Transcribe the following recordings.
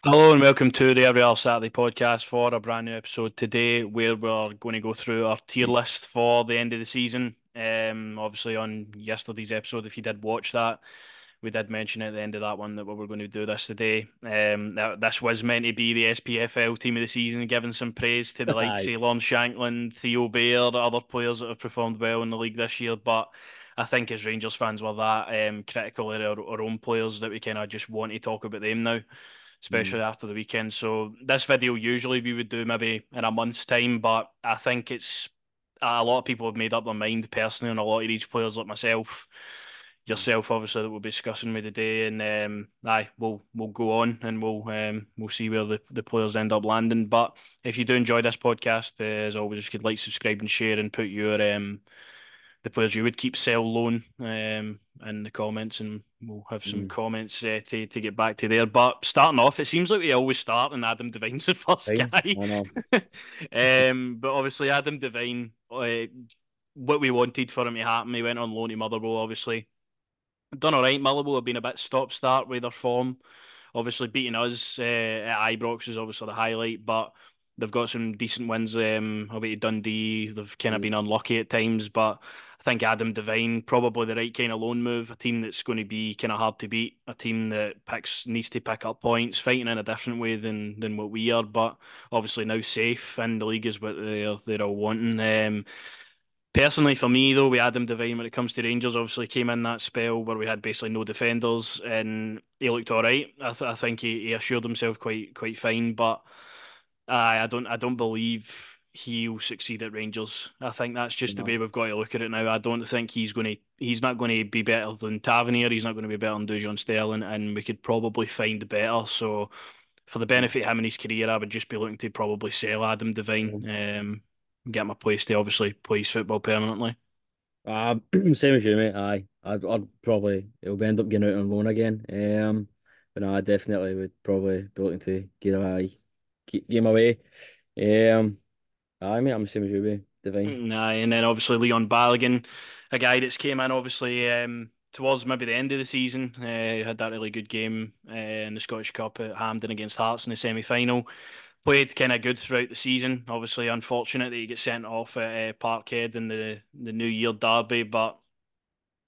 Hello and welcome to the Every Other Saturday podcast for a brand new episode today, where we're going to go through our tier list for the end of the season. Obviously on yesterday's episode, if you did watch that, we did mention at the end of that one that we were going to do this today. This was meant to be the SPFL team of the season, giving some praise to the likes Aye. of Lon Shanklin, Theo Baird, other players that have performed well in the league this year. But I think as Rangers fans, we're that critical of our own players that we kind of just want to talk about them now, Mm, especially after the weekend. So this video usually we would do maybe in a month's time, but I think it's a lot of people have made up their mind personally on a lot of these players, like myself, mm, yourself, obviously, that we'll be discussing with today. And aye, we'll go on and we'll see where the players end up landing. But if you do enjoy this podcast, as always, if you could like, subscribe, and share, and put your the players you would keep, sell, loan in the comments, and we'll have some mm. comments to get back to there. But starting off, it seems like we always start and Adam Devine's the first Fine. guy. I know. But obviously Adam Devine, what we wanted for him to happen, he went on loan to Motherwell, obviously. Done all right. Motherwell have been a bit stop-start with their form. Obviously, beating us at Ibrox is obviously the highlight, but they've got some decent wins away to Dundee. They've kind of Mm, been unlucky at times, but I think Adam Devine probably the right kind of loan move. A team that's going to be kind of hard to beat. A team that picks needs to pick up points, fighting in a different way than what we are, but obviously now safe in the league is what they're all wanting. Personally, for me though, with Adam Devine, when it comes to Rangers, obviously came in that spell where we had basically no defenders, and he looked all right. I think he assured himself quite fine, but I don't believe he'll succeed at Rangers. I think that's just the way no. we've got to look at it now. I don't think he's not going to be better than Tavernier. He's not going to be better than Dujon Sterling, and we could probably find better. So for the Mm, benefit of him in his career, I would just be looking to probably sell Adam Devine. mm. Get my place to obviously plays football permanently. Same as you, mate. Aye. I'd probably it'll end up getting out on loan again. But no, I definitely would probably be looking to get him away. Um, aye, mate. I'm the same as you, mate. Divine. Nah, and then obviously Leon Balogun, a guy that's came in obviously towards maybe the end of the season. Had that really good game in the Scottish Cup at Hampden against Hearts in the semi-final. Played kind of good throughout the season. Obviously, unfortunate that he gets sent off at Parkhead in the New Year derby, but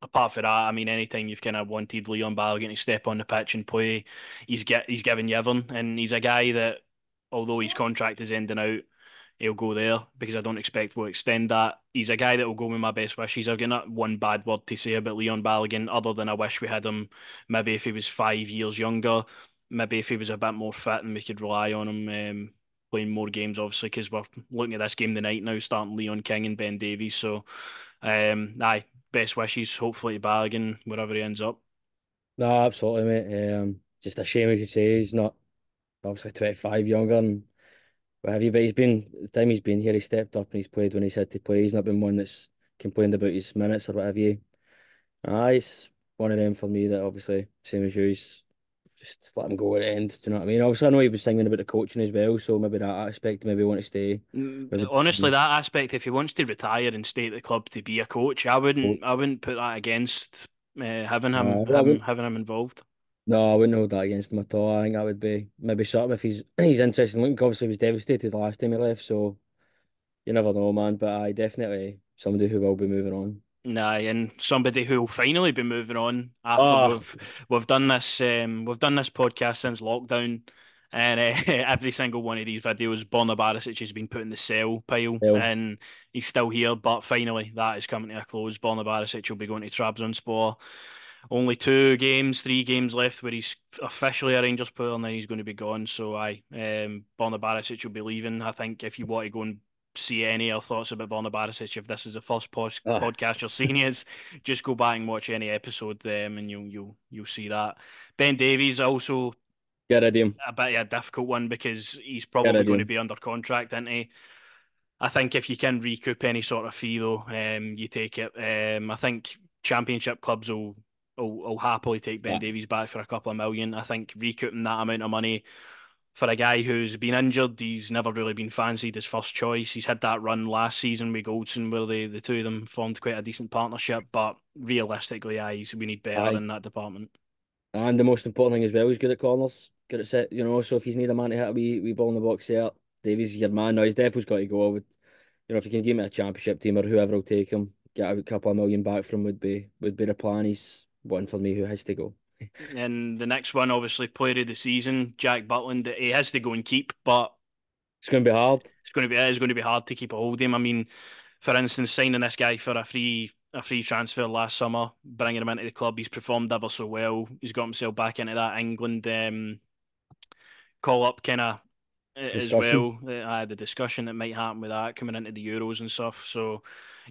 apart from that, I mean, anytime you've kind of wanted Leon Balogun to step on the pitch and play, he's given you everything, and he's a guy that, although his contract is ending out, he'll go there because I don't expect we'll extend that. He's a guy that will go with my best wishes. I've got not one bad word to say about Leon Balogun, other than I wish we had him maybe if he was 5 years younger, maybe if he was a bit more fit and we could rely on him playing more games, obviously, because we're looking at this game tonight now, starting Leon King and Ben Davies. So, aye, best wishes, hopefully, to Balogun, wherever he ends up. No, absolutely, mate. Just a shame as you say, he's not obviously 25 younger and what have you, but the time he's been here, he stepped up and he's played when he's had to play. He's not been one that's complained about his minutes or what have you. It's one of them for me that obviously, same as you, just let him go at the end. Do you know what I mean? Obviously, I know he was singing about the coaching as well, so maybe that aspect, maybe want to stay. Maybe Honestly, that aspect, if he wants to retire and stay at the club to be a coach, I wouldn't, coach. I wouldn't put that against having No, him, I wouldn't. having him involved. No, I wouldn't hold that against him at all. I think that would be maybe something if he's interested in looking. Obviously, he was devastated the last time he left, so you never know, man. But I definitely somebody who will be moving on. Nah, and somebody who will finally be moving on after Oh, we've done this podcast since lockdown, and every single one of these videos, Borna Barisic has been put in the sell pile, hell, and he's still here. But finally, that is coming to a close. Borna Barisic will be going to Trabzonspor. Only 2 games, 3 games left where he's officially a Rangers player, and then he's going to be gone. So Borna Barisic will be leaving. I think if you want to go and see any other thoughts about Borna Barisic, if this is the first ah, podcast you're seeing is, just go back and watch any episode, and you'll see that. Ben Davies also get rid of him. a bit of a difficult one because he's Get probably rid of going to him. be under contract, isn't he? I think if you can recoup any sort of fee though, you take it. I think Championship clubs will happily take Ben Ah, Davies back for a couple of million. I think recouping that amount of money for a guy who's been injured, he's never really been fancied as first choice. He's had that run last season with Goldson where the two of them formed quite a decent partnership, but realistically, we need better aye. in that department. And the most important thing as well, he's good at corners. got it set. So if you need a man to hit a wee ball in the box there, Davies your man. Now he's definitely got to go. I would, if you can give me a championship team or whoever will take him, get a couple of million back from would be the plan. He's one for me who has to go. And the next one, obviously, player of the season, Jack Butland. He has to go and keep, but It's going to be hard. it is going to be hard to keep a hold of him. I mean, for instance, signing this guy for a free transfer last summer, bringing him into the club, he's performed ever so well. He's got himself back into that England call up kind of as Discussion. well. The discussion that might happen with that coming into the Euros and stuff. So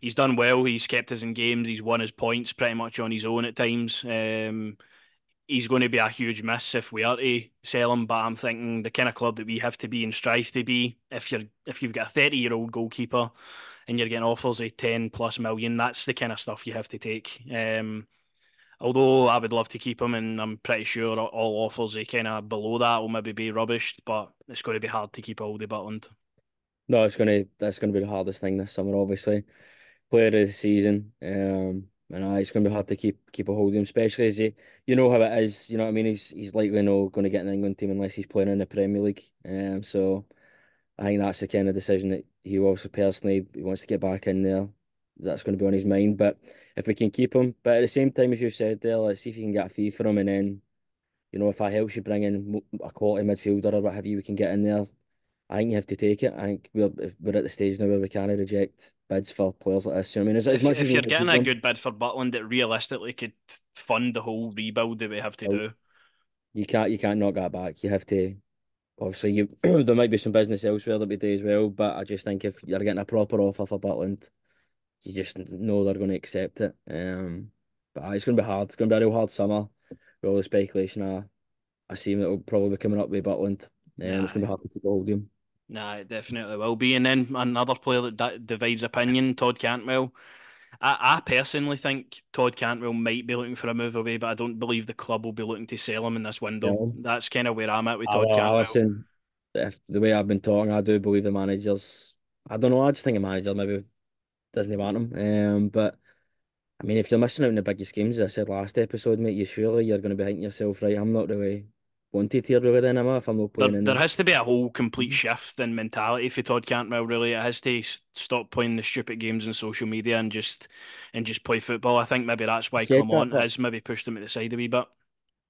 he's done well. He's kept us in games. He's won his points pretty much on his own at times. He's going to be a huge miss if we are to sell him. But I'm thinking the kind of club that we have to be and strive to be. If you've got a 30-year-old goalkeeper and you're getting offers of 10 plus million, that's the kind of stuff you have to take. Although I would love to keep him, and I'm pretty sure all offers kind of below that will maybe be rubbished, but it's going to be hard to keep hold of Butland. No, that's gonna be the hardest thing this summer, obviously. Player of the season. And it's gonna be hard to keep a hold of him, especially as you know how it is. You know what I mean? He's likely not going to get an England team unless he's playing in the Premier League. So I think that's the kind of decision that he also personally he wants to get back in there. That's going to be on his mind. But if we can keep him, but at the same time as you said there, let's see if you can get a fee for him, and then if that helps you bring in a quality midfielder or what have you, we can get in there. I think you have to take it. I think we're at the stage now where we can't reject bids for players like this. You know what I mean? As much as If we you're want to getting keep a them, good bid for Butland, it realistically could fund the whole rebuild that we have to well, do. you can't knock that back. You have to. Obviously, you there might be some business elsewhere that we do as well, but I just think if you're getting a proper offer for Butland, you just know they're going to accept it. But it's going to be hard. It's going to be a real hard summer with all the speculation. I see that will probably be coming up with Butland. It's going to Nah, be hard to keep a hold of him. nah, it definitely will be. And then another player that divides opinion, Todd Cantwell. I personally think Todd Cantwell might be looking for a move away, but I don't believe the club will be looking to sell him in this window. Yeah. That's kind of where I'm at with Todd Well, Cantwell. listen, if the way I've been talking, I do believe the managers. I don't know. I just think a manager maybe doesn't want him. But I mean, if you're missing out on the biggest games, as I said last episode, mate, you're going to be thinking to yourself, right? I'm not really wanted here really then, am I? If I'm not playing in There the has to be a whole complete shift in mentality for Todd Cantwell. Really, it has to stop playing the stupid games on social media and just play football. I think maybe that's I why said that, Clement but has maybe pushed him at the side a wee bit.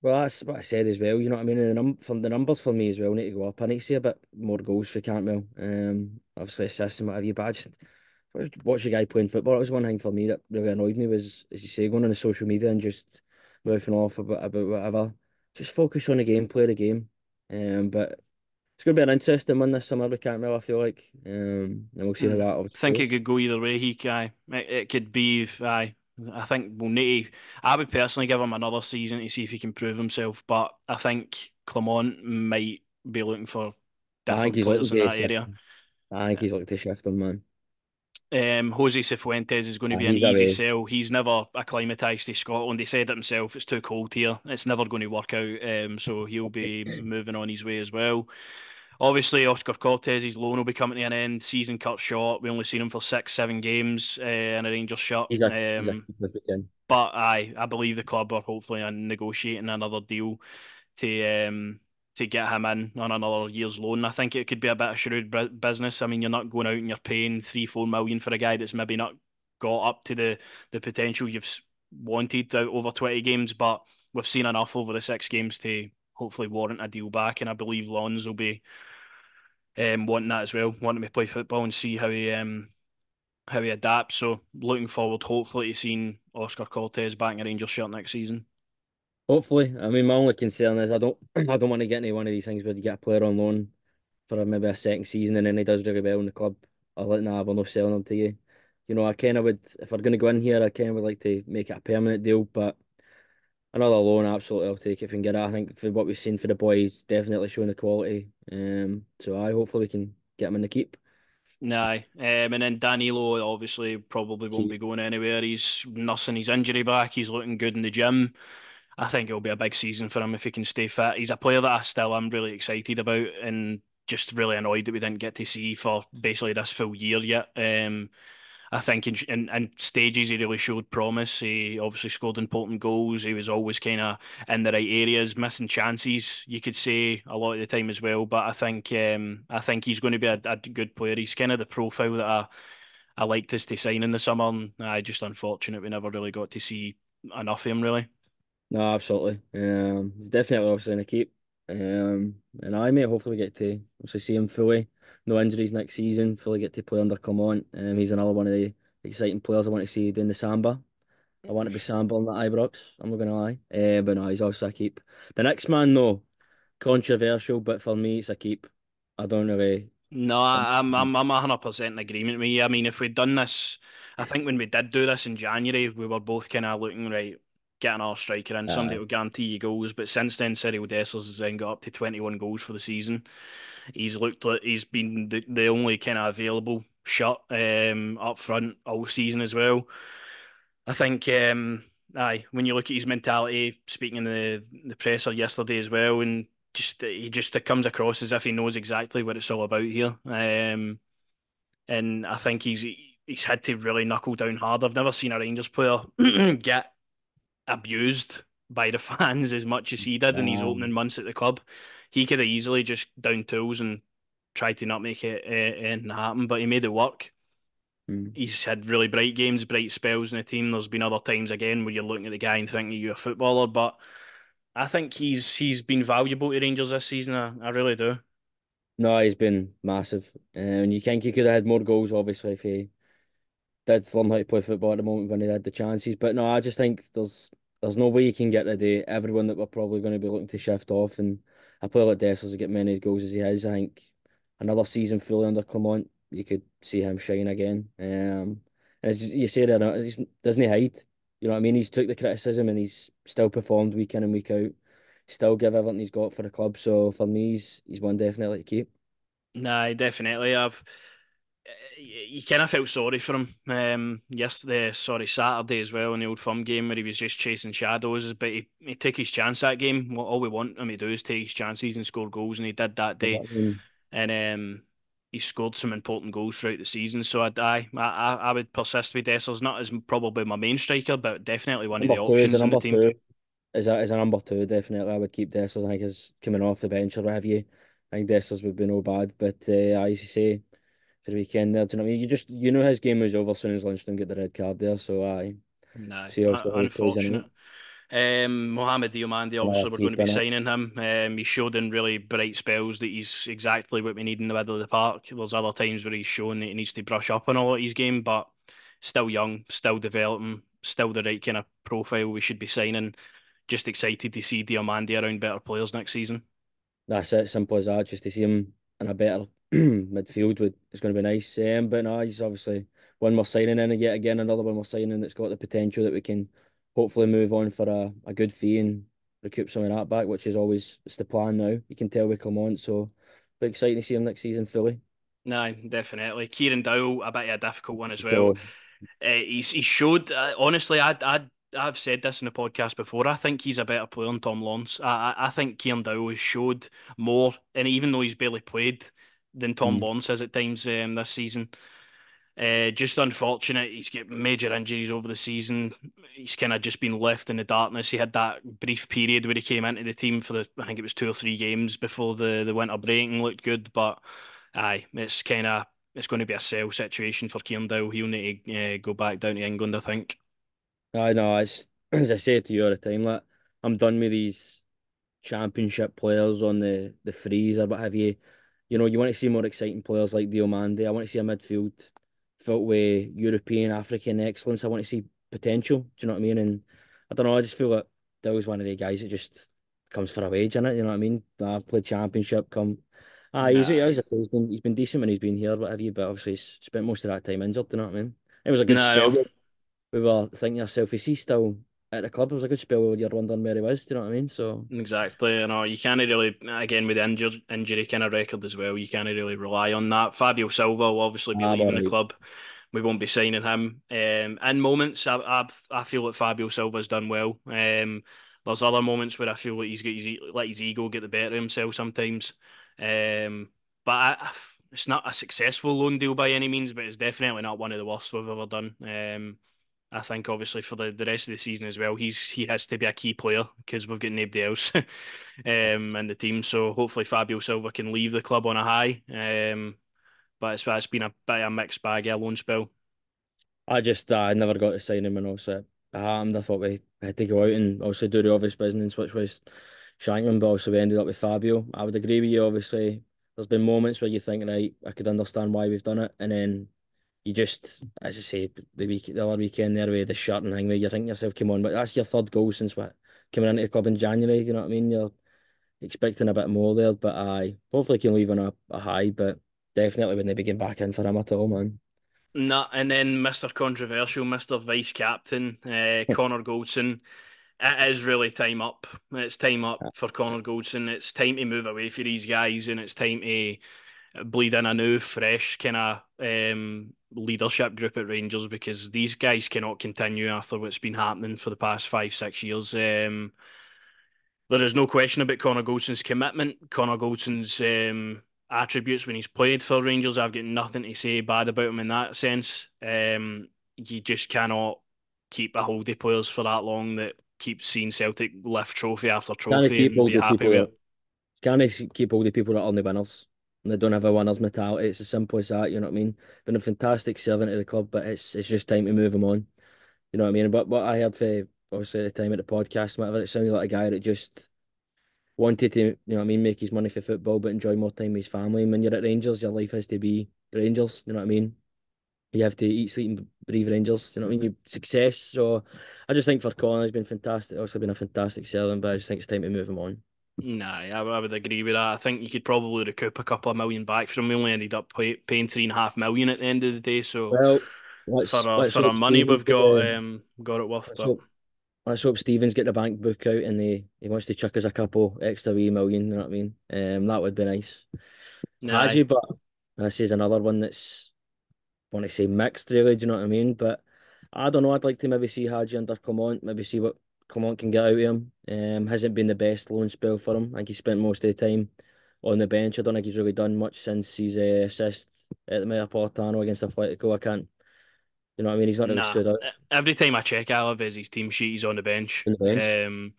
well, that's what I said as well. You know what I mean? And the numbers for me as well need to go up. I need to see a bit more goals for Cantwell. Obviously assists and what have you, but I just watch the guy playing football. That was one thing for me that really annoyed me was, as you say, going on the social media and just mouthing off about whatever. Just focus on the game, play the game. But it's going to be an interesting one this summer with Cantwell, I feel like. And we'll see how Mm. that obviously Think it goes. could go either way. It could be. I think we'll need. I would personally give him another season to see if he can prove himself, but I think Clement might be looking for I think different he's looking players in to that shift area. him. I think he's looking to shift him, man. Jose Cifuentes is going to be an He's easy away. sell. He's never acclimatised to Scotland. He said it himself, it's too cold here. It's never going to work out. So he'll be moving on his way as well. Obviously, Oscar Cortez's loan will be coming to an end. Season cut short. We only seen him for 6, 7 games in a Rangers shirt. He's a keeper weekend. But I believe the club are hopefully negotiating another deal to um to get him in on another year's loan. I think it could be a bit of shrewd business. I mean, you're not going out and you're paying 3, 4 million for a guy that's maybe not got up to the potential you've wanted out over 20 games, but we've seen enough over the 6 games to hopefully warrant a deal back. And I believe Lons will be wanting that as well, wanting to play football and see how he adapts. So looking forward, hopefully, to seeing Oscar Cortez back in a Rangers shirt next season. Hopefully. I mean, my only concern is I don't I don't want to get into one of these things where you get a player on loan for maybe a second season and then he does really well in the club. I'm like, nah, we're not selling him to you. I kind of would, if we're going to go in here, I kind of would like to make it a permanent deal, but another loan, absolutely, I'll take it if we can get it. I think for what we've seen for the boys, definitely showing the quality. So I hopefully we can get him in the keep. Nah, and then Danilo obviously probably won't Keep. be going anywhere. He's nursing his injury back. He's looking good in the gym. I think it'll be a big season for him if he can stay fit. He's a player that I still am really excited about and just really annoyed that we didn't get to see for basically this full year yet. I think in stages he really showed promise. He obviously scored important goals. He was always kind of in the right areas, missing chances. You could say a lot of the time as well. But I think he's going to be a good player. He's kind of the profile that I liked us to sign in the summer. And I just unfortunate we never really got to see enough of him really. No, absolutely. He's definitely obviously in a keep. And I may hopefully get to obviously see him fully. No injuries next season. Fully get to play under Clermont. He's another one of the exciting players I want to see doing the samba. I want to be sambling at Ibrox. I'm not gonna lie. But no, he's also a keep. The next man, though, controversial, but for me, it's a keep. I don't really. No, I'm, I'm 100% in agreement with you. I mean, if we'd done this, I think when we did do this in January, we were both kind of looking right, getting our striker in, somebody uh, that would guarantee you goals. But since then, Cyril Dessers has then got up to 21 goals for the season. He's looked like he's been the only kind of available shot up front all season as well. I think, when you look at his mentality, speaking in the presser yesterday as well, and just he just comes across as if he knows exactly what it's all about here. And I think he's had to really knuckle down hard. I've never seen a Rangers player get abused by the fans as much as he did in his opening um, months at the club. He could have easily just down tools and tried to not make it anything happen, but he made it work. mm. He's had really bright games, bright spells in the team. There's been other times again where you're looking at the guy and thinking you're a footballer, but I think he's been valuable to Rangers this season. I really do. No, he's been massive. And you think he could have had more goals, obviously, if he did learn how to play football at the moment when he had the chances. But no, I just think there's no way you can get rid of everyone that we're probably going to be looking to shift off. And a player like Dessers to get many goals as he has, I think another season fully under Clermont, you could see him shine again. As you say there, he doesn't hide. You know what I mean? He's took the criticism and he's still performed week in and week out. Still give everything he's got for the club. So for me, he's one definitely to keep. Nah, definitely. You kind of felt sorry for him yesterday, sorry, Saturday as well in the Old Firm game where he was just chasing shadows, but he took his chance that game. All we want him to do is take his chances and score goals, and he did that You know day. what I mean? And he scored some important goals throughout the season. So I would persist with Dessers, not as probably my main striker, but definitely one of Number the two is a options in the number team. two. Is a number two, definitely. I would keep Dessers. I think he's coming off the bench or what have you. I think Dessers would be no bad. But as you say, for the weekend there, do you know what I mean? You know his game was over as soon as Lundstrom get the red card there. So I No, see also how he plays in unfortunate. it. Mohamed Diomande, Another obviously, we're going to keep be in it. signing him. He showed in really bright spells that he's exactly what we need in the middle of the park. There's other times where he's shown that he needs to brush up on a lot of his game, but still young, still developing, still the right kind of profile we should be signing. Just excited to see Diomande around better players next season. That's it, simple as that. Just to see him in a better midfield would is going to be nice. But no, he's obviously one more signing in, and yet again another one more signing that's got the potential that we can hopefully move on for a good fee and recoup some of that back, which is always it's the plan now. You can tell with Clermont, so but exciting to see him next season fully. No, definitely. Kieran Dowell, a bit of a difficult one as well. So He showed honestly. I've said this in the podcast before. I think he's a better player than Tom Lawrence. I think Kieran Dowell has showed more, and even though he's barely played, than Tom mm, Lawrence has at times this season. Just unfortunate. He's got major injuries over the season. He's kind of just been left in the darkness. He had that brief period where he came into the team for I think it was 2 or 3 games before the winter break and looked good. But aye, it's going to be a sell situation for Kieran Dowell. He'll need to go back down to England, I think. I know it's as I say to you all the time, like I'm done with these championship players on the freeze or what have you. You know, you want to see more exciting players like Diomande. I want to see a midfield filled with European, African excellence. I want to see potential. Do you know what I mean? And I don't know. I just feel like Dill's one of the guys that just comes for a wage in it. You know what I mean? I've played championship. Come, Nah, as I say, he's been decent when he's been here. What have you? But obviously, he's spent most of that time injured. Do you know what I mean? It was a good spell. no. We were thinking to ourselves, is he still at the club? It was a good spell where you're wondering where he was. Do you know what I mean? So. Exactly, you can't really again with the injury kind of record as well. You can't really rely on that. Fabio Silva will obviously be I'm all leaving the right. club. We won't be signing him. In moments, I feel like Fabio Silva's done well. There's other moments where I feel like he's got let his ego get the better of himself sometimes. But it's not a successful loan deal by any means, but it's definitely not one of the worst we've ever done. I think obviously for the rest of the season as well, he has to be a key player because we've got nobody else in the team. So hopefully Fabio Silva can leave the club on a high. But it's been a bit of a mixed bag, a loan spell. I never got to sign him, and also it happened. I thought we had to go out and also do the obvious business, which was Shankman, but also we ended up with Fabio. I would agree with you. Obviously, there's been moments where you think, right, I could understand why we've done it, and then you just, as I say, the other weekend there with the shirt and thing, where you think to yourself, come on, but that's your third goal since what coming into the club in January. You know what I mean? You're expecting a bit more there, but I hopefully can leave on a high, but definitely when they begin back in for him at all, man. Nah, and then Mr. Controversial, Mr. Vice Captain, Connor Goldson. It is really time up. It's time up for Connor Goldson. It's time to move away for these guys, and it's time to bleed in a new, fresh kind of leadership group at Rangers because these guys cannot continue after what's been happening for the past 5, 6 years. There is no question about Connor Goldson's commitment, Connor Goldson's attributes when he's played for Rangers. I've got nothing to say bad about him in that sense. You just cannot keep a hold of players for that long that keep seeing Celtic lift trophy after Can't trophy keep and all be the happy people with that it. keep all the people that are only winners and they don't have a winner's mentality. It's as simple as that. You know what I mean? Been a fantastic servant to the club, but it's just time to move him on. You know what I mean? But what I heard for obviously at the time at the podcast, whatever, it sounded like a guy that just wanted to, you know what I mean, make his money for football, but enjoy more time with his family. And when you're at Rangers, your life has to be Rangers. You know what I mean? You have to eat, sleep, and breathe Rangers. You know what I mean? Success. So I just think for Connor, he's been fantastic. Also been a fantastic servant, but I just think it's time to move him on. Nah, I would agree with that. I think you could probably recoup a couple of million back from him. We only ended up paying 3.5 million at the end of the day. So Well, let's let's for our hope money, Stevens we've get the got it worth let's it. hope let's hope Stevens get the bank book out and he wants to chuck us a couple extra wee million. You know what I mean? That would be nice. Nah, Hadji, but this is another one that's want to say mixed, really. Do you know what I mean? But I don't know. I'd like to maybe see Hadji under Clement, maybe see what Clement can get out of him. Hasn't been the best loan spell for him. I think he spent most of the time on the bench. I don't think he's really done much since his assist at the Metropolitano against Atletico. I can't, you know what I mean? He's not really nah. stood out Every time I check Aliv is his team sheet, he's on the bench. on the bench.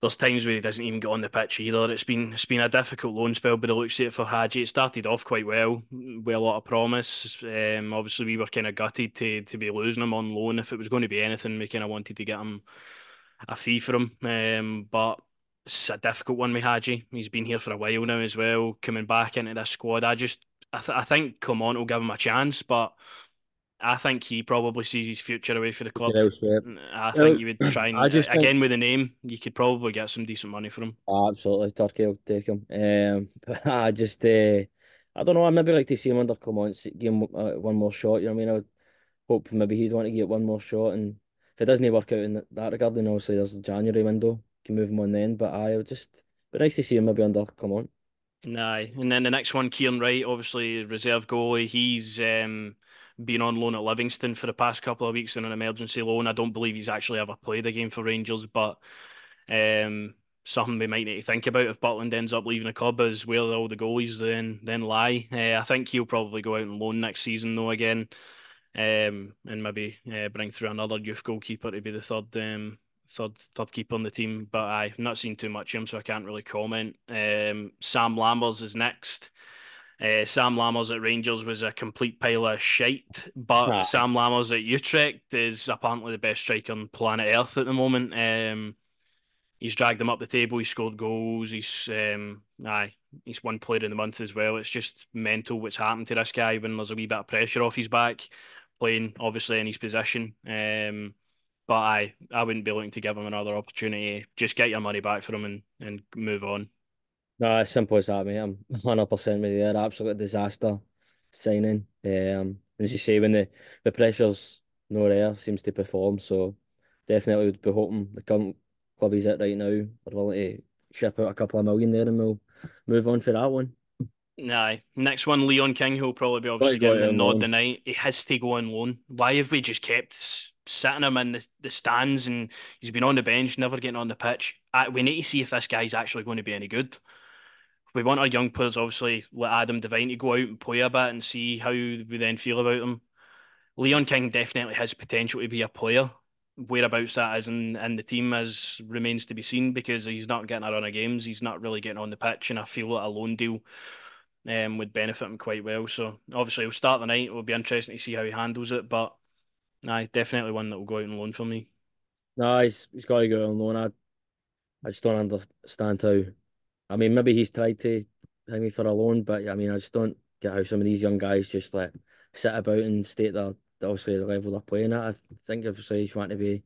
There's times where he doesn't even get on the pitch either. It's been a difficult loan spell, but it looks at it for Hadji. It started off quite well, with a lot of promise. Obviously we were kind of gutted to be losing him on loan. If it was going to be anything, we kind of wanted to get him a fee for him. But it's a difficult one with Hadji. He's been here for a while now as well, coming back into this squad. I think Clement will give him a chance, but I think he probably sees his future away for the Get club. elsewhere. I think Well, you would try I and just think again with the name, you could probably get some decent money for him. absolutely Turkey will take him. But I just I don't know. I'd maybe like to see him under Clement, give him one more shot. You know what I mean? I would hope maybe he'd want to get one more shot, and if it doesn't work out in that regard, then obviously there's the January window. Can move him on then. But I would just be nice to see him maybe under Clement. Aye. And then the next one, Kieran Wright, obviously reserve goalie. He's been on loan at Livingston for the past couple of weeks on an emergency loan. I don't believe he's actually ever played a game for Rangers, but um, something we might need to think about if Butland ends up leaving the club is where all the goalies then lie. I think he'll probably go out on loan next season though again, and maybe bring through another youth goalkeeper to be the third keeper on the team. But I've not seen too much of him, so I can't really comment. Sam Lammers is next. Sam Lammers at Rangers was a complete pile of shite, but Ah, Sam Lammers at Utrecht is apparently the best striker on planet Earth at the moment. He's dragged them up the table. He's scored goals. He's won Player of the Month as well. It's just mental what's happened to this guy when there's a wee bit of pressure off his back, playing obviously in his position. But I wouldn't be looking to give him another opportunity. Just get your money back for him and move on. no, as simple as that, mate. I'm 100% with you there. Absolute disaster signing. As you say, when the pressure's no there, seems to perform. So definitely would be hoping the current club he's at right now are willing to ship out a couple of million there, and we'll move on for that one. Aye. Next one, Leon King, who'll probably be Let obviously it go getting out the on nod loan. tonight. He has to go on loan. Why have we just kept sitting him in the stands and he's been on the bench, never getting on the pitch? We need to see if this guy's actually going to be any good. we want our young players, obviously, let Adam Devine to go out and play a bit and see how we then feel about them. Leon King definitely has potential to be a player. Whereabouts that is in the team is remains to be seen because he's not getting a run of games. He's not really getting on the pitch, and I feel that a loan deal would benefit him quite well. So obviously he'll start the night. It will be interesting to see how he handles it, but nah, definitely one that will go out on loan for me. No, he's got to go on loan. I just don't understand how. I mean, maybe he's tried to hang me for a loan, but I mean, I just don't get how some of these young guys just like sit about and state obviously the level they're playing at. Think obviously if you want to be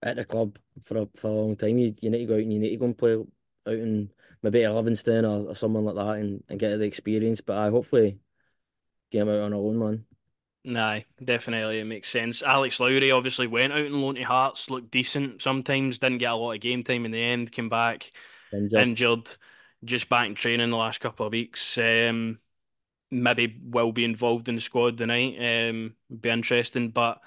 at the club for a long time, you need to go out and you need to go and play out in maybe at Livingston or someone like that and get the experience. But I hopefully get him out on a loan, man. Nah, definitely it makes sense. Alex Lowry obviously went out on loan to Hearts, looked decent sometimes, didn't get a lot of game time in the end, came back Injured. injured, just back in training the last couple of weeks. Maybe will be involved in the squad tonight. Be interesting, but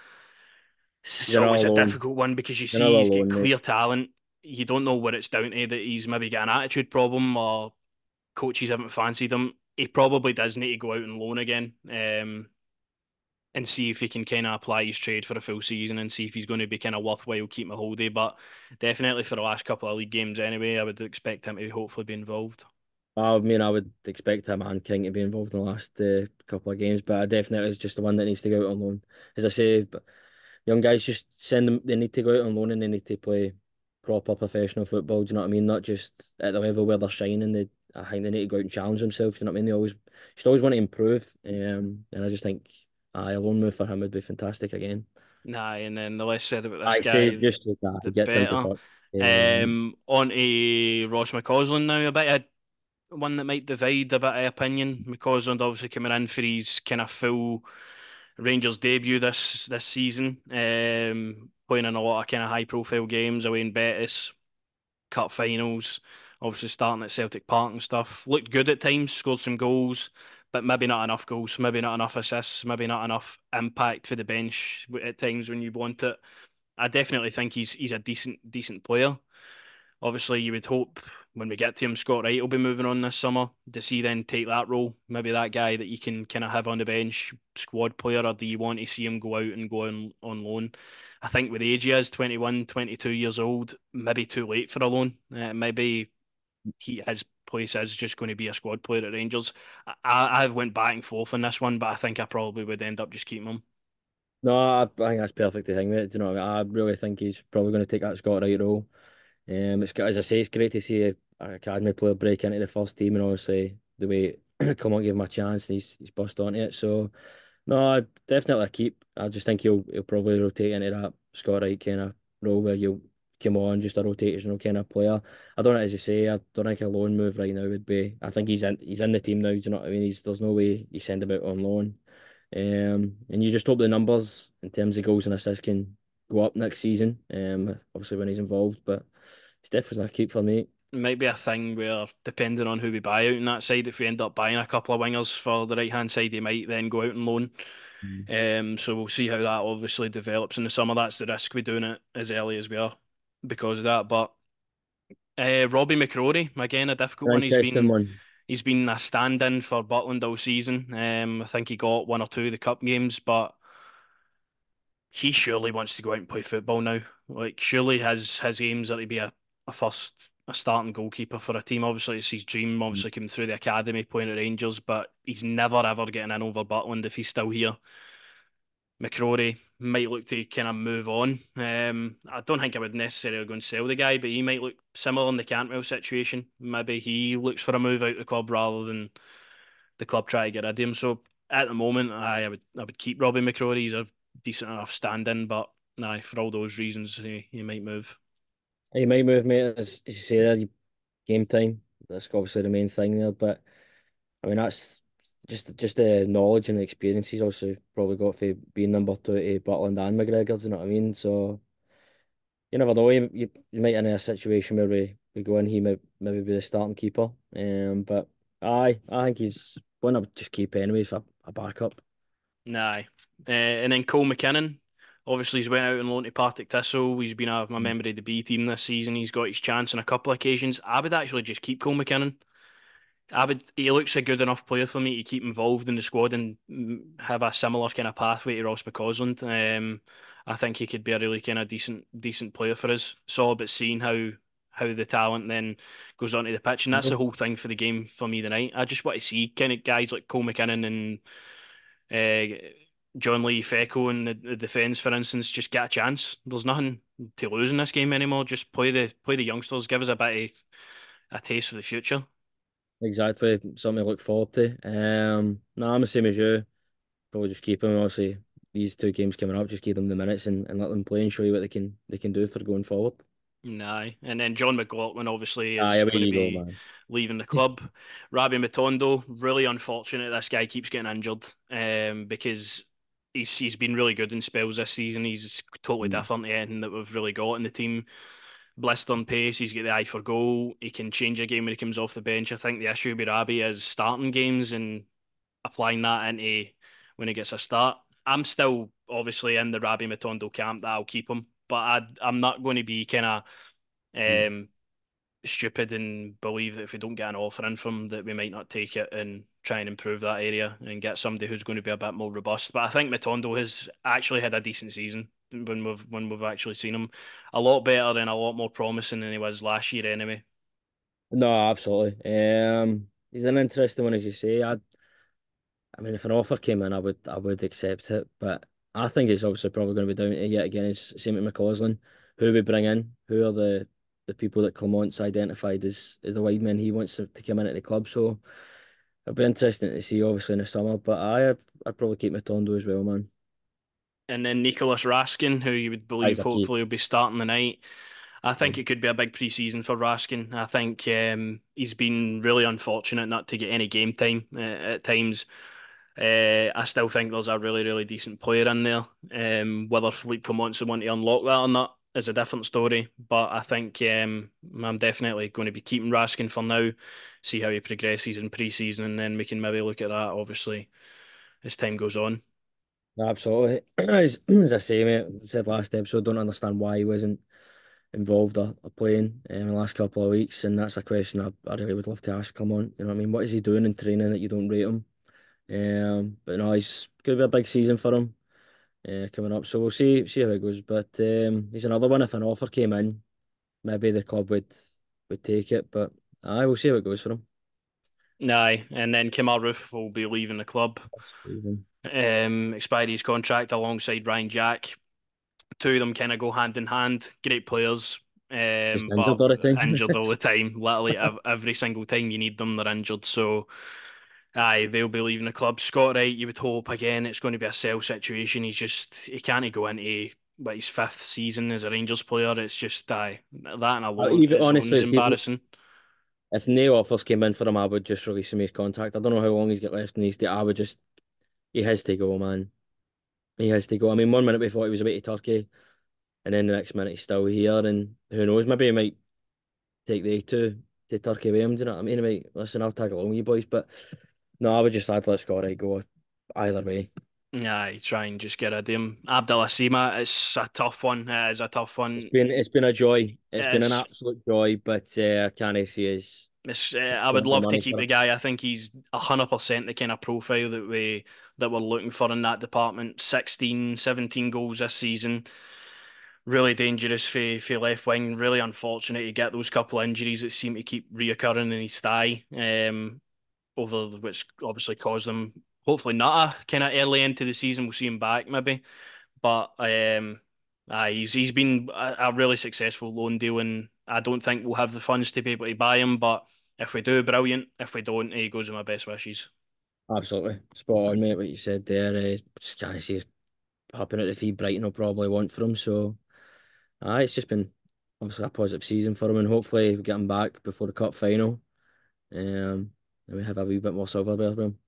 He's it's another always a loan. difficult one because you see Another he's got loan, mate. clear talent. You don't know what it's down to that he's maybe got an attitude problem or coaches haven't fancied him. He probably does need to go out and loan again. And see if he can kind of apply his trade for a full season and see if he's going to be kind of worthwhile keeping a hold of. But definitely for the last couple of league games anyway, I would expect him to hopefully be involved. I mean, I would expect him and King to be involved in the last couple of games, but I definitely is just the one that needs to go out on loan. As I say, but young guys just send them. They need to go out on loan and they need to play proper professional football. Do you know what I mean? Not just at the level where they're shining. I think they need to go out and challenge themselves. Do you know what I mean? They always should always want to improve. And I just think a loan move for him would be fantastic again. Nah, and then the less said about this I'd say guy, just like that, the get them to better. fuck. Um, On to Ross McCausland now, a bit of one that might divide a bit of opinion. McCausland obviously coming in for his kind of full Rangers debut this season, playing in a lot of kind of high profile games away in Betis, cup finals, obviously starting at Celtic Park and stuff. Looked good at times, scored some goals, but maybe not enough goals, maybe not enough assists, maybe not enough impact for the bench at times when you want it. I definitely think he's a decent player. Obviously, you would hope when we get to him, Scott Wright will be moving on this summer. Does he then take that role? Maybe that guy that you can kind of have on the bench, squad player, or do you want to see him go out and go on loan? I think with the age he is, 21, 22 years old, maybe too late for a loan. Maybe his place is just going to be a squad player at Rangers. I've went back and forth on this one, but I think I probably would end up just keeping him. no, I think that's perfect to hang with. Do you know what I mean? I really think he's probably going to take that Scott Wright role. As I say, it's great to see a academy player break into the first team, and obviously the way come on, give him a chance, and he's bust onto it. So no, definitely a keep. I just think he'll probably rotate into that Scott Wright kind of role where you'll come on just a rotational kind of player. I don't know, as you say, I don't think a loan move right now would be. I think he's in the team now. Do you know what I mean? There's no way you send him out on loan. And you just hope the numbers in terms of goals and assists can go up next season. Obviously when he's involved, but it's definitely a keep for me. Might be a thing where, depending on who we buy out on that side, if we end up buying a couple of wingers for the right hand side, he might then go out and loan. Mm. So we'll see how that obviously develops in the summer. That's the risk we doing it as early as we are because of that. But Robbie McCrory, again, a difficult An one. interesting one. He's been a stand-in for Butland all season. I think he got one or two of the cup games, but he surely wants to go out and play football now. Like surely his aims are to be a starting goalkeeper for a team. Obviously, it's his dream. Obviously, coming through the academy playing at Rangers, but he's never ever getting in over Butland if he's still here. McCrory might look to kind of move on. I don't think I would necessarily go and sell the guy, but he might look similar in the Cantwell situation. Maybe he looks for a move out of the club rather than the club try to get rid of him. So at the moment, I would keep Robbie McCrory. He's a decent enough stand-in, but nah, for all those reasons, he might move. He might move, mate, as you say there, game time. That's obviously the main thing there. But I mean, that's just the knowledge and the experience he's also probably got for being number two to Butland and McGregor. Do you know what I mean? So you never know. You might in a situation where we go in, he might maybe be the starting keeper. But I think he's one I would just keep anyway for a backup. Nah. And then Cole McKinnon. Obviously, he's went out on loan to Partick Thistle. He's been a member of the B team this season. He's got his chance on a couple of occasions. I would actually just keep Cole McKinnon. He looks a good enough player for me to keep involved in the squad and have a similar kind of pathway to Ross McCausland. I think he could be a really kind of decent player for us. It's all about seeing how the talent then goes onto the pitch, and that's the Mhm. whole thing for the game for me tonight. I just want to see kind of guys like Cole McKinnon and John Lee Fecko in the defence, for instance, just get a chance. There's nothing to lose in this game anymore. Just play the youngsters, give us a bit of a taste for the future. Exactly, something to look forward to. No, I'm the same as you. Probably just keep them. Obviously, these two games coming up, just give them the minutes and let them play and show you what they can do for going forward. Nah, and then John McLaughlin obviously Aye, is away going to you go, be man. leaving the club. Rabbi Matondo, really unfortunate this guy keeps getting injured because he's been really good in spells this season. He's totally Mm. different to anything that we've really got in the team. Blistering pace, he's got the eye for goal. He can change a game when he comes off the bench. I think the issue with Rabbi is starting games and applying that into when he gets a start. I'm still obviously in the Rabbi Matondo camp that I'll keep him, but I'm not going to be kind of Mm. um, stupid and believe that if we don't get an offer in from that we might not take it and try and improve that area and get somebody who's going to be a bit more robust. But I think Matondo has actually had a decent season when we've actually seen him a lot better and a lot more promising than he was last year anyway. No, absolutely. He's an interesting one, as you say. I mean, if an offer came in, I would accept it. But I think it's obviously probably going to be down to yet again is same with McCausland. Who we bring in? Who are the people that Clement's identified as the wide men he wants to come into the club? So it'll be interesting to see, obviously in the summer. But I'd probably keep Matondo as well, man. And then Nicholas Raskin, who you would He's believe a key. hopefully will be starting the night. I think it could be a big pre-season for Raskin. I think he's been really unfortunate not to get any game time at times. I still think there's a really decent player in there. Whether Philippe Clement want to unlock that or not is a different story. But I think I'm definitely going to be keeping Raskin for now, see how he progresses in pre-season, and then we can maybe look at that obviously as time goes on. Absolutely. As I say, mate, I said last episode, don't understand why he wasn't involved or playing in the last couple of weeks, and that's a question I really would love to ask Clement. You know what I mean? What is he doing in training that you don't rate him? But no, he's going to be a big season for him coming up, so we'll see how it goes. But he's another one. If an offer came in, maybe the club would take it. But I will see how it goes for him. Aye, and then Kemal Roof will be leaving the club. Even Expired his contract alongside Ryan Jack. Two of them kind of go hand in hand. Great players, just but injured all the time. injured all the time. Literally every single time you need them, they're injured. So, aye, they'll be leaving the club. Scott Wright, you would hope again it's going to be a sell situation. He can't go into his fifth season as a Rangers player. It's just that and alone Even its own honestly, is embarrassing. if no offers came in for him, I would just release him his contract. I don't know how long he's got left in his deal. I would just he has to go, man. He has to go. I mean, 1 minute we thought he was away to Turkey, and then the next minute he's still here, and who knows? Maybe he might take the A2 to Turkey with him. Do you know what I mean? He might listen. I'll tag along with you boys, but no, I would just I'd let Scott Wright go either way. Aye, try and just get rid of him. Abdallah Sima, it's a tough one. It is a tough It's one. been it's been a joy. It's been an It's absolute joy, but I can't see his I would want the love to money keep for the it. guy. I think he's 100% the kind of profile that we're looking for in that department. 16, 17 goals this season. Really dangerous for left wing. Really unfortunate to get those couple of injuries that seem to keep reoccurring in his thigh. Over which obviously caused him hopefully not a kind of early into the season. We'll see him back maybe, but he's been a really successful loan deal, and I don't think we'll have the funds to be able to buy him. But if we do, brilliant. If we don't, he goes with my best wishes. Absolutely spot on, mate. What you said there. Just can't see us popping out the fee Brighton will probably want for him. So, it's just been obviously a positive season for him, and hopefully we get him back before the cup final. And we have a wee bit more silverware for him.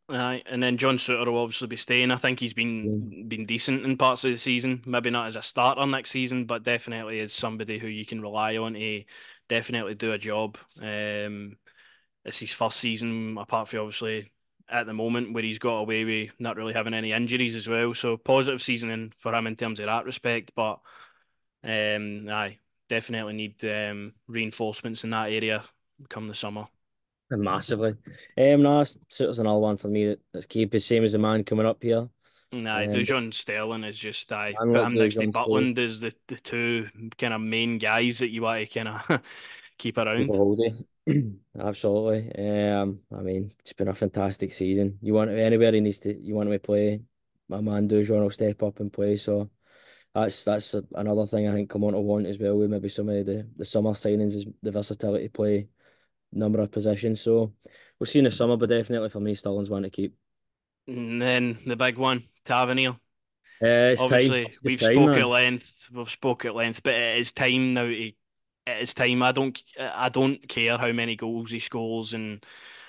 And then John Suter will obviously be staying. I think he's Yeah, been decent in parts of the season. Maybe not as a starter next season, but definitely as somebody who you can rely on to definitely do a job. It's his first season, apart from obviously at the moment where he's got away with not really having any injuries as well. So positive season for him in terms of that respect. But aye, definitely need reinforcements in that area come the summer. Massively. No, that's another one for me that's keep the same as the man coming up here. Nah, Um, Dujon Sterling is just I I'm put like him next to John Stones, Butland as the two kind of main guys that you want to kind of keep keep a around. hold of. Absolutely. I mean, it's been a fantastic season. You want anywhere he needs to, you want him to play, my man Dujon will step up and play. So another thing I think Clement will want as well with maybe some of the summer signings is the versatility to play number of positions. So we'll see in the summer, but definitely for me, Sterling's one to keep. And then the big one, Tavernier. It's time. Obviously, It's your time, man. we've spoke at length, but it is time now to it is time. I don't care how many goals he scores and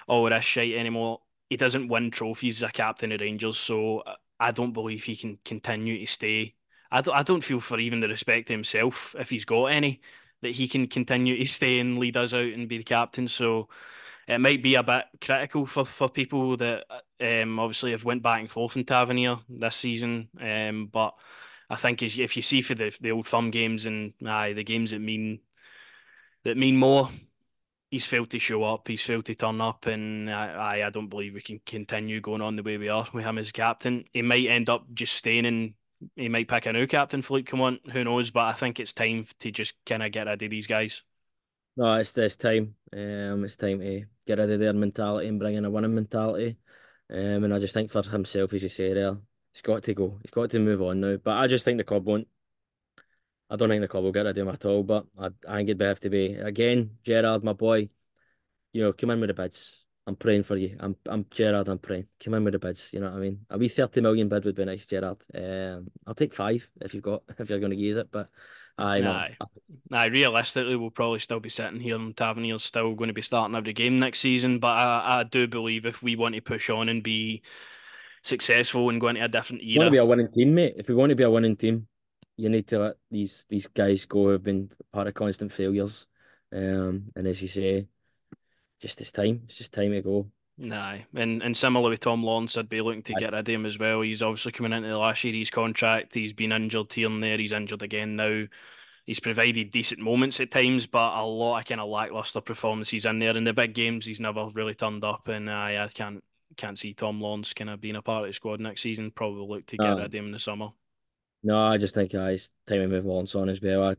all this shit anymore. He doesn't win trophies as a captain of Rangers, so I don't believe he can continue to stay. I don't feel for even the respect of himself, if he's got any, that he can continue to stay and lead us out and be the captain. So it might be a bit critical for people that obviously have went back and forth in Tavernier this season. But I think if you see for the old firm games and the games that mean more, he's failed to show up. He's failed to turn up, and I don't believe we can continue going on the way we are with him as captain. He might end up just staying and he might pick a new captain for Luke. Come on, who knows? But I think it's time to just kind of get rid of these guys. No, it's this time. It's time to get rid of their mentality and bring in a winning mentality. And I just think for himself, as you say there, he's got to go. He's got to move on now. But I just think the club won't. I don't think the club will get rid of him at all. But I think it'd have to be again, Gerard, my boy. You know, come in with the bids. I'm praying for you. I'm Gerard. I'm praying. Come in with the bids. You know what I mean? A wee 30 million bid would be nice, Gerard. I'll take five if you've got if you're going to use it. But I know. Aye. Aye, realistically, we'll probably still be sitting here and Tavernier's still going to be starting every game next season. But I do believe if we want to push on and be successful and go into a different Want to be era, a winning team, mate. If we want to be a winning team, you need to let these guys go who've been part of constant failures. And as you say, just it's time. It's just time to go. nah. And similar with Tom Lawrence, I'd be looking to get That's, rid of him as well. He's obviously coming into the last year of his contract. He's been injured here and there. He's injured again now. He's provided decent moments at times, but a lot of kind of lackluster performances in there. In the big games, he's never really turned up, and I can't see Tom Lawrence kind of being a part of the squad next season. Probably look to get rid no, of him in the summer. no, I just think it's time to move on as well.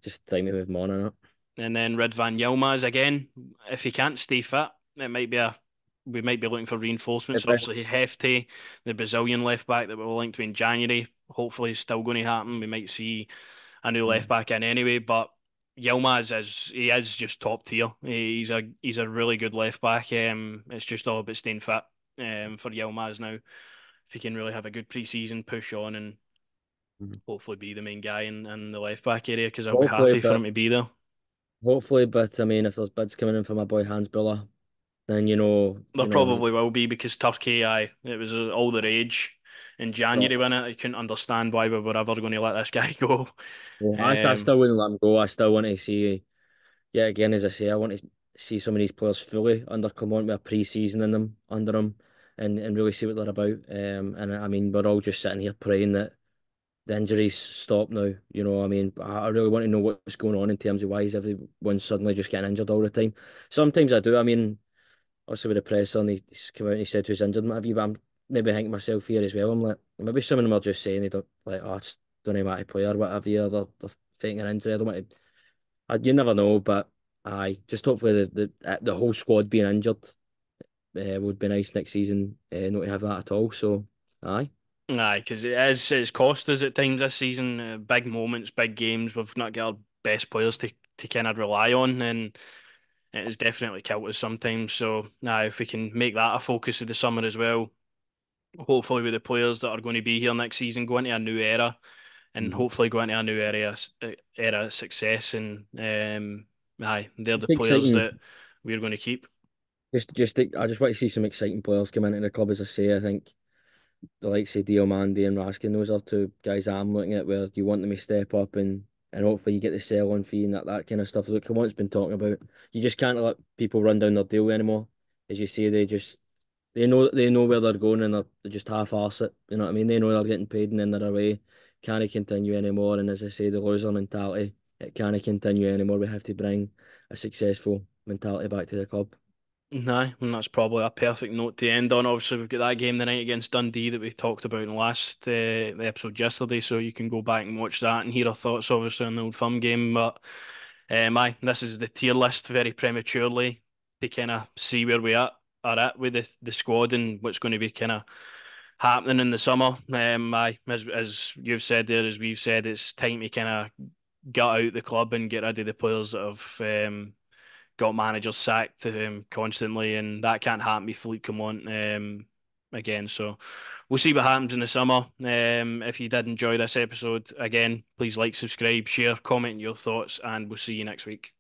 Just time to move on on it. And then Red Van Yilmaz again. If he can't stay fit, it might be a we might be looking for reinforcements. If Obviously, it's Hefty, the Brazilian left back that we were linked to in January, hopefully is still going to happen. We might see a new left back in anyway, but Yilmaz is just top tier. He's a really good left back. It's just all about staying fit for Yilmaz now. If he can really have a good pre-season, push on, and Mhm. hopefully be the main guy in the left back area, because I'll be hopefully, happy for him but to be there. I mean, if there's bids coming in for my boy Hans Buller, then There probably will be because Turkey, it was all the rage in January when I couldn't understand why we were ever going to let this guy go. yeah, I Um, still wouldn't let him go. I still want to see. Yeah, again, as I say, I want to see some of these players fully under Clement with a pre-season in them under them, and really see what they're about. And I mean, we're all just sitting here praying that the injuries stop now. You know, I mean, I really want to know what's going on in terms of why is everyone suddenly just getting injured all the time. Sometimes I do. I mean, also with the press on, he's come out and he said who's injured and what have you, but I'm maybe thinking myself here as well. I'm like, maybe some of them are just saying they don't like, oh, I just don't know how to play or whatever. Or they're faking an injury. I don't want to. You never know, but aye, just hopefully the whole squad being injured would be nice next season. Not to have that at all. So aye, aye, because it's cost us at times this season. Big moments, big games. We've not got our best players to kind of rely on, and it has definitely killed us sometimes. So, if we can make that a focus of the summer as well, hopefully with the players that are going to be here next season, go into a new era and Mhm. hopefully go into a new era of success. And they're the Just players exciting. that we're going to keep. I just want to see some exciting players come into the club. As I say, I think the likes of Diomande and Raskin, those are two guys that I'm looking at where you want them to step up and hopefully you get the sell on fee and that kind of stuff. Like Clement's been talking about, you just can't let people run down their deal anymore. As you say, they know where they're going and they just half-arse it. You know what I mean? They know they're getting paid and then they're away. Can't continue anymore. And as I say, the loser mentality, it can't continue anymore. We have to bring a successful mentality back to the club. No, and that's probably a perfect note to end on. Obviously, we've got that game tonight against Dundee that we talked about in the episode yesterday, so you can go back and watch that and hear our thoughts, obviously, on the Old Firm game. But this is the tier list very prematurely to kind of see where are at with the squad and what's going to be kind of happening in the summer. As you've said there, as we've said, it's time to kind of get out the club and get rid of the players that have got managers sacked constantly, and that can't happen if Philippe come on again. So we'll see what happens in the summer. If you did enjoy this episode, again, please like, subscribe, share, comment your thoughts, and we'll see you next week.